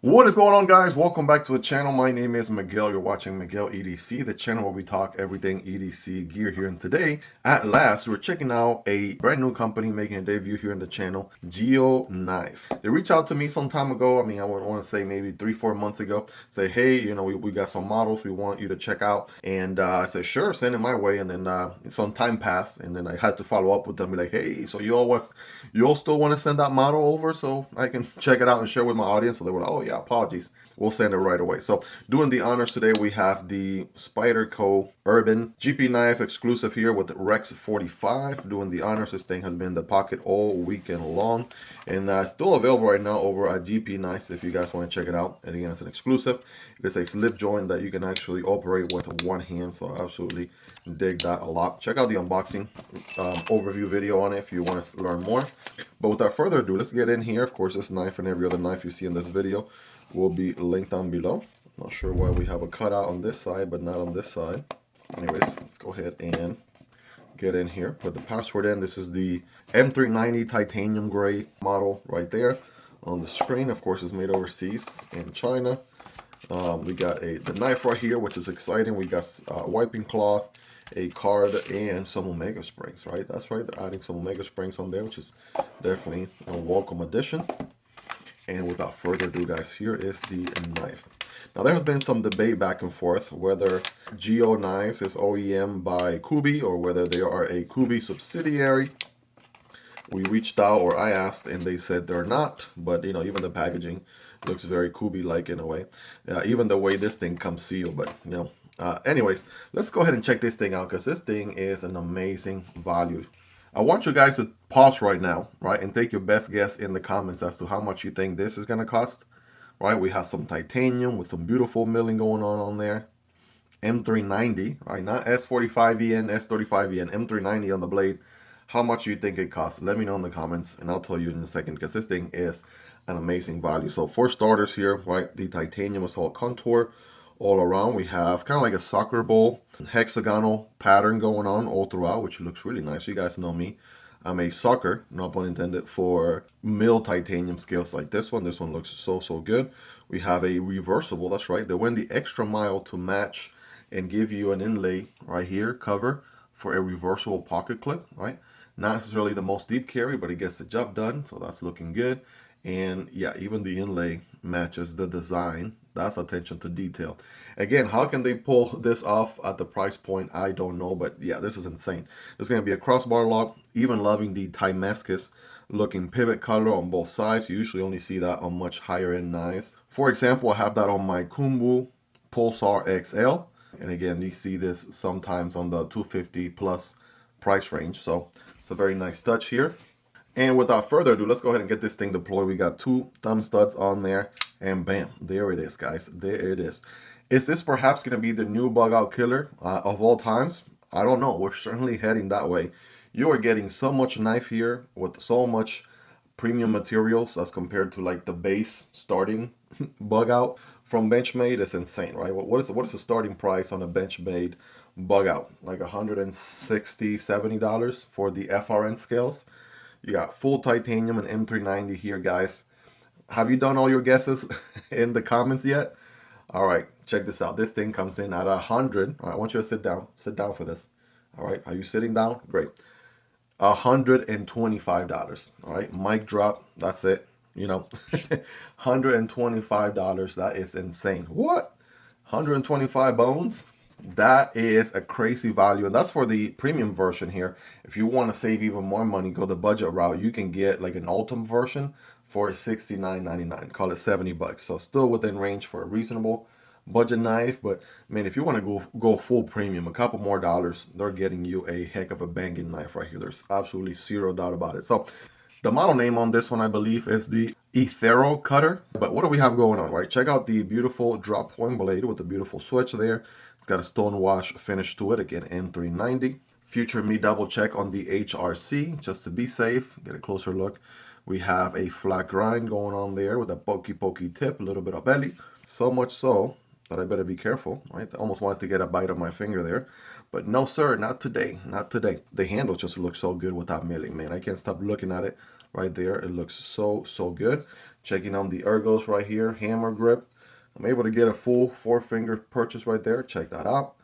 What is going on, guys? Welcome back to the channel. My name is Miguel. You're watching Miguel EDC, the channel where we talk everything EDC gear here. And today, at last, we're checking out a brand new company making a debut here in the channel, GEO Knife. They reached out to me some time ago. I want to say maybe 3-4 months ago. Say, hey, we got some models we want you to check out. And I said, sure, send it my way. And then some time passed, and then I had to follow up with them, be like, hey, so you all still want to send that model over so I can check it out and share with my audience? So they were like, oh yeah, apologies, we'll send it right away. So doing the honors today, we have the Spyderco Urban GP knife exclusive here with Rex 45. Doing the honors. This thing has been in the pocket all weekend long, and still available right now over at GP Knives if you guys want to check it out. And again, it's an exclusive. It's a slip joint that you can actually operate with one hand, so I absolutely dig that a lot. Check out the unboxing overview video on it if you want to learn more. But without further ado, let's get in here. Of course, this knife and every other knife you see in this video will be linked down below. Not sure why we have a cutout on this side but not on this side. Anyways, let's go ahead and get in here, put the password in. This is the M390 titanium gray model right there on the screen. Of course, it's made overseas in China. We got the knife right here, which is exciting. We got wiping cloth, a card, and some Omega springs, right? That's right, they're adding some Omega springs on there, which is definitely a welcome addition. And without further ado, guys, here is the knife. Now, there has been some debate back and forth whether GEO Knives is OEM by Kubi or whether they are a Kubi subsidiary. We reached out, or I asked, and they said they're not. But, even the packaging looks very Kubi-like in a way. Even the way this thing comes sealed, but, anyways, let's go ahead and check this thing out because this thing is an amazing value. I want you guys to pause right now, right, and take your best guess in the comments as to how much you think this is going to cost, right? We have some titanium with some beautiful milling going on there. M390, right, not S45EN, S35EN, M390 on the blade. How much do you think it costs? Let me know in the comments, and I'll tell you in a second because this thing is an amazing value. So for starters here, right, the titanium assault contour all around. We have kind of like a soccer ball hexagonal pattern going on all throughout, which looks really nice. You guys know me. I'm a sucker, no pun intended, for mill titanium scales like this one. This one looks so good. We have a reversible, that's right. They went the extra mile to match and give you an inlay right here, cover for a reversible pocket clip, right? Not necessarily the most deep carry, but it gets the job done, so that's looking good. And yeah, even the inlay matches the design. That's attention to detail. Again, how can they pull this off at the price point? I don't know, but yeah, this is insane. There's going to be a crossbar lock. Even loving the Damascus looking pivot color on both sides. You usually only see that on much higher end knives. For example, I have that on my Kunwu Pulsar XL. And again, you see this sometimes on the 250 plus price range. So it's a very nice touch here. And without further ado, let's go ahead and get this thing deployed. We got 2 thumb studs on there, and bam, there it is, guys. There it is. Is this perhaps going to be the new bug out killer of all times? I don't know. We're certainly heading that way. You are getting so much knife here with so much premium materials as compared to like the base starting bug out from BENCHMADE. It's insane, right? What is the starting price on a BENCHMADE bug out? Like $160, $70 for the FRN scales. You got full titanium and M390 here, guys. Have you done all your guesses in the comments yet? All right, check this out. This thing comes in at 100. All right, I want you to sit down. Sit down for this. All right, are you sitting down? Great. $125. All right, mic drop. That's it. $125. That is insane. What? 125 bones? That is a crazy value, and that's for the premium version here. If you want to save even more money, go the budget route, you can get like an ultimate version for $69.99. Call it 70 bucks. So still within range for a reasonable budget knife. But man, if you want to go full premium, a couple more dollars, they're getting you a heck of a banging knife right here. There's absolutely zero doubt about it. So the model name on this one, I believe, is the Ethereal Cutter. But what do we have going on, right? Check out the beautiful drop point blade with the beautiful switch there. It's got a stone wash finish to it. Again, M390. Future me double check on the HRC just to be safe. Get a closer look. We have a flat grind going on there with a pokey tip, a little bit of belly. So much so that I better be careful, right? I almost wanted to get a bite on my finger there. But no, sir, not today. Not today. The handle just looks so good without milling, man. I can't stop looking at it right there. It looks so good. Checking on the ergos right here, hammer grip. I'm able to get a full 4-finger purchase right there. Check that out.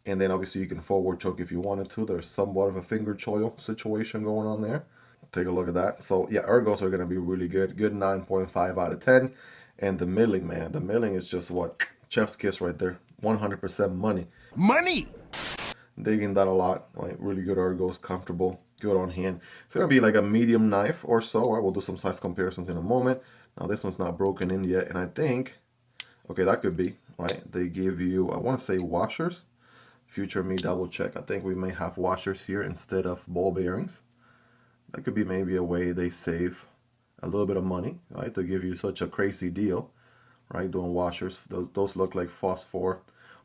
And then obviously you can forward choke if you wanted to. There's somewhat of a finger choil situation going on there. Take a look at that. So yeah, ergos are going to be really good. Good 9.5 out of 10. And the milling, man. The milling is just what? Chef's kiss right there. 100% money. Money! Digging that a lot. Like really good ergos, comfortable, good on hand. It's going to be like a medium knife or so. Right? We'll do some size comparisons in a moment. Now this one's not broken in yet. And I think, okay, that could be, right? They give you, I want to say washers. Future me double check. I think we may have washers here instead of ball bearings. That could be maybe a way they save a little bit of money, right? To give you such a crazy deal, right? Doing washers. Those look like phosphor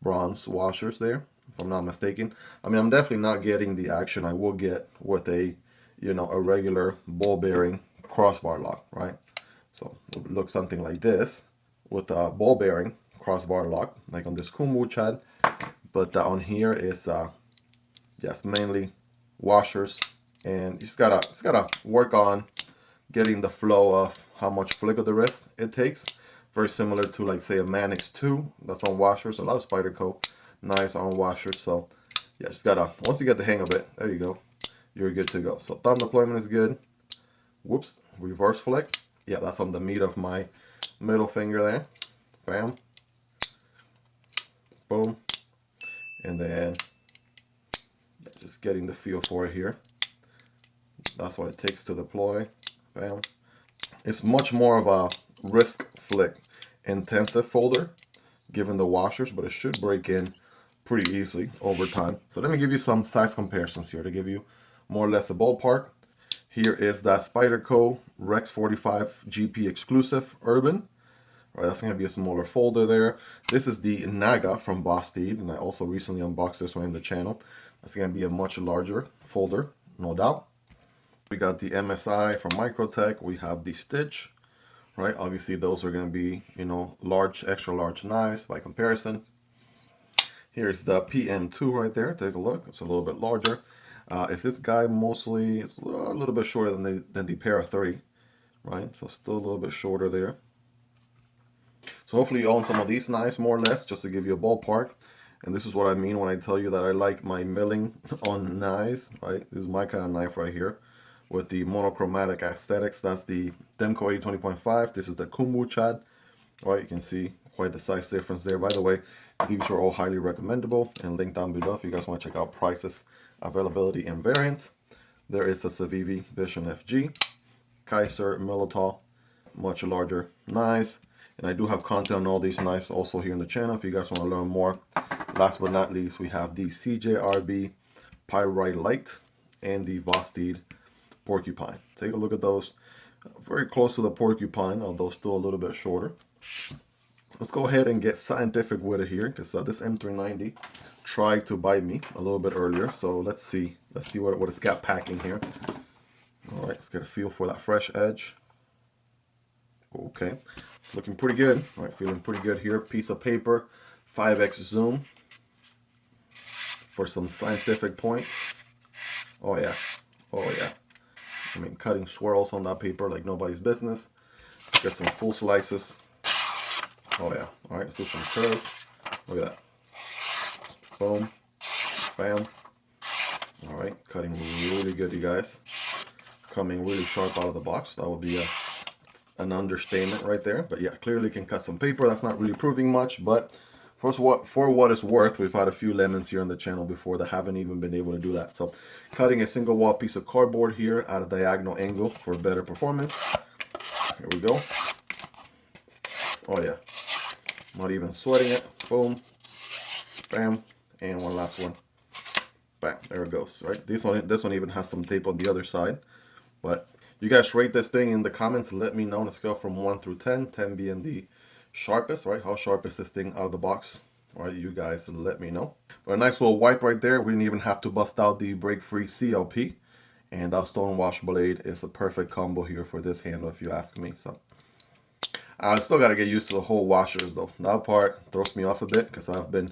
bronze washers there, if I'm not mistaken. I mean, I'm definitely not getting the action I will get with a, you know, a regular ball bearing crossbar lock, right? So it would look something like this with a ball bearing crossbar lock, like on this Kunwu Chad. But on here is, yes, mainly washers, and you just gotta work on getting the flow of how much flick of the wrist it takes. Very similar to like say a Manix 2 that's on washers. A lot of Spyderco knives on washers. So yeah, just gotta, once you get the hang of it, there you go, you're good to go. So thumb deployment is good. Whoops, reverse flick. Yeah, that's on the meat of my middle finger there. Bam. Boom. And then just getting the feel for it here. That's what it takes to deploy. Bam. It's much more of a wrist flick intensive folder given the washers, but it should break in pretty easily over time. So let me give you some size comparisons here to give you more or less a ballpark. Here is that Spyderco Rex 45 GP exclusive Urban. All right, that's going to be a smaller folder there. This is the Naga from Vosteed, and I also recently unboxed this one in the channel. That's going to be a much larger folder, no doubt. We got the MSI from Microtech. We have the Stitch, right? Obviously, those are going to be, you know, large, extra large knives by comparison. Here's the PM2 right there. Take a look. It's a little bit larger. Is this guy mostly, it's a little bit shorter than the Para 3, right? So still a little bit shorter there. So hopefully you own some of these knives more or less, just to give you a ballpark. And this is what I mean when I tell you that I like my milling on knives, right? This is my kind of knife right here with the monochromatic aesthetics. That's the Demko AD 20.5. This is the Kunwu Chad, right? You can see quite the size difference there. By the way, these are all highly recommendable and linked down below if you guys want to check out prices, availability, and variants. There is the Civivi Vision FG, Kizer Militaw, much larger knives. And I do have content on all these knives also here in the channel if you guys want to learn more. Last but not least, we have the CJRB Pyrite Light and the Vosteed Porcupine. Take a look at those. Very close to the Porcupine, although still a little bit shorter. Let's go ahead and get scientific with it here, because this M390 tried to bite me a little bit earlier. So let's see what it's got packing here. All right, let's get a feel for that fresh edge. Okay, it's looking pretty good. All right, feeling pretty good here. Piece of paper, 5x zoom for some scientific points. Oh yeah, oh yeah. I mean, cutting swirls on that paper like nobody's business. Get some full slices. Oh yeah. All right, let's do some curves. Look at that. Boom, bam. All right, cutting really good, you guys. Coming really sharp out of the box. That would be an understatement right there. But yeah, clearly can cut some paper. That's not really proving much, but for what it's worth, we've had a few lemons here on the channel before that haven't even been able to do that. So cutting a single wall piece of cardboard here at a diagonal angle for better performance. Here we go. Oh yeah, not even sweating it. Boom, bam, and one last one. Bam, there it goes. Right, this one even has some tape on the other side. But you guys rate this thing in the comments. Let me know on a scale from 1 through 10, 10 being the sharpest, right? How sharp is this thing out of the box? All right, you guys let me know. But a nice little wipe right there. We didn't even have to bust out the break-free CLP. And that stone wash blade is a perfect combo here for this handle, if you ask me. So I still got to get used to the whole washers, though. That part throws me off a bit because I've been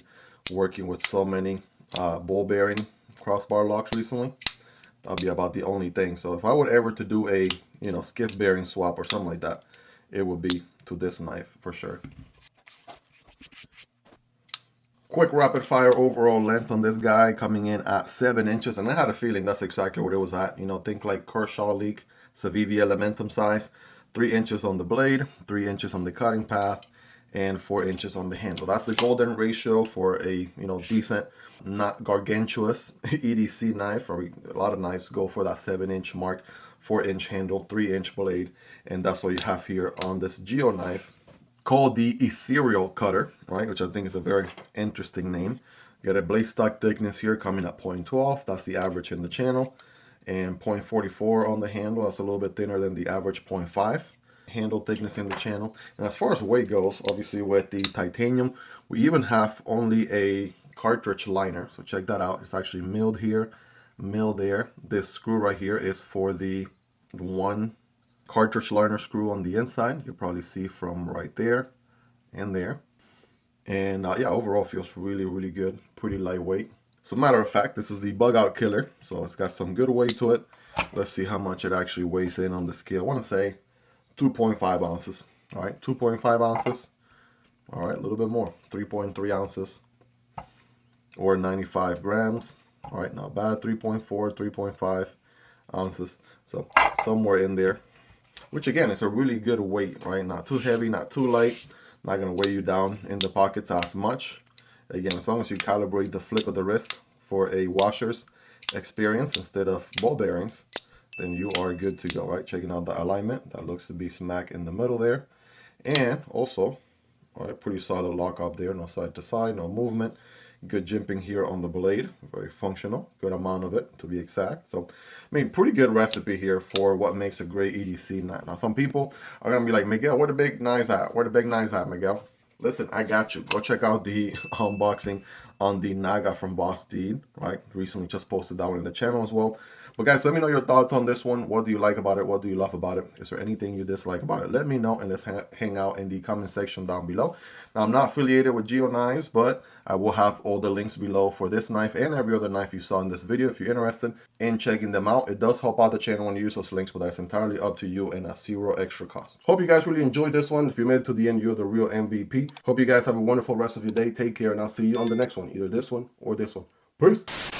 working with so many ball bearing crossbar locks recently. That'll be about the only thing. So if I were ever to do a skiff bearing swap or something like that, it would be to this knife for sure. Quick rapid fire overall length on this guy, coming in at 7 inches, and I had a feeling that's exactly what it was at. You know, think like Kershaw Leak, Civivi Elementum size, 3 inches on the blade, 3 inches on the cutting path, and 4 inches on the handle. That's the golden ratio for a, you know, decent, not gargantuous EDC knife. Or a lot of knives go for that 7-inch mark, 4-inch handle, 3-inch blade, and that's what you have here on this GEO knife, called the Ethereal Cutter, right? Which I think is a very interesting name. Got a blade stock thickness here coming at 0.12. That's the average in the channel. And 0.44 on the handle. That's a little bit thinner than the average 0.5 handle thickness in the channel. And as far as weight goes, obviously with the titanium, we even have only a cartridge liner. So check that out. It's actually milled here, milled there. This screw right here is for the one cartridge liner screw on the inside. You'll probably see from right there and there. And yeah, overall feels really, really good. Pretty lightweight. As a matter of fact, this is the bug out killer. So it's got some good weight to it. Let's see how much it actually weighs in on the scale. I want to say 2.5 ounces. All right, 2.5 ounces. All right, a little bit more. 3.3 ounces or 95 grams. All right, not bad. 3.4, 3.5 ounces. So somewhere in there. Which again is a really good weight, right? Not too heavy, not too light, not gonna weigh you down in the pockets as much. Again, as long as you calibrate the flip of the wrist for a washer's experience instead of ball bearings, then you are good to go, right? Checking out the alignment, that looks to be smack in the middle there. And also, all right, pretty solid lock up there, no side to side, no movement. Good jimping here on the blade, very functional, good amount of it to be exact. So, I mean, pretty good recipe here for what makes a great EDC knife. Now, some people are gonna be like, Miguel, where the big knives at? Where the big knives at, Miguel? Listen, I got you. Go check out the unboxing on the Naga from Vosteed, right? Recently just posted that one in the channel as well. But guys, let me know your thoughts on this one. What do you like about it? What do you love about it? Is there anything you dislike about it? Let me know, and let's hang out in the comment section down below. Now, I'm not affiliated with GEO knives, but I will have all the links below for this knife and every other knife you saw in this video if you're interested in checking them out. It does help out the channel when you use those links, but that's entirely up to you and at zero extra cost. Hope you guys really enjoyed this one. If you made it to the end, you're the real MVP. Hope you guys have a wonderful rest of your day. Take care, and I'll see you on the next one, either this one or this one. Peace.